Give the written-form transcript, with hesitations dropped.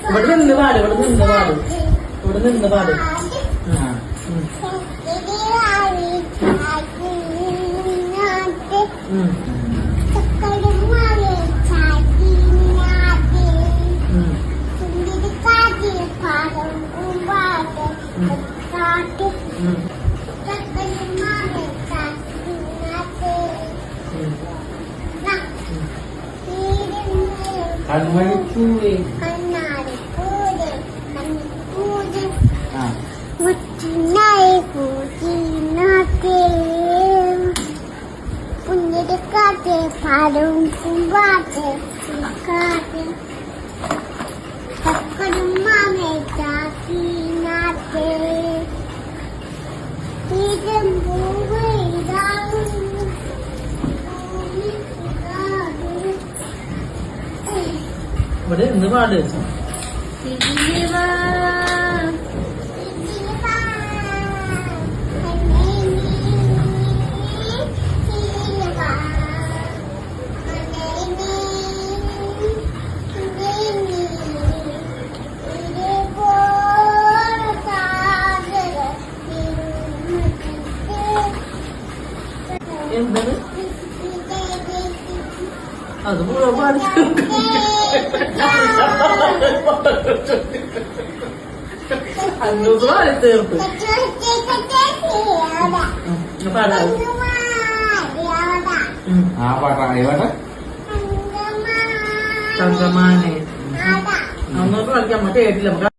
ഇവിടെ നിന്ന് പാട്, ഇവിടെ നിന്ന് പാട്, ഇവിടെ നിന്ന് പാട്. കൺമണിപ്പൂവേ പുണ്യക്കാട്ടെ പാടും പൂമ്പാട്ടെ ചക്കരും മാമേ ചാക്കിനാട്ടെ തീരം പൂവൈതാവും ഇവിടെ നിന്ന് പാട്. എന്താണ് അത് മുഴുവൻ പാടി അന്നൂസ് പാടി തീർത്തു. പാടാ തങ്കമാനെ അന്നോട്ട് കളിക്കാൻ നമുക്ക് കേട്ടില്ല.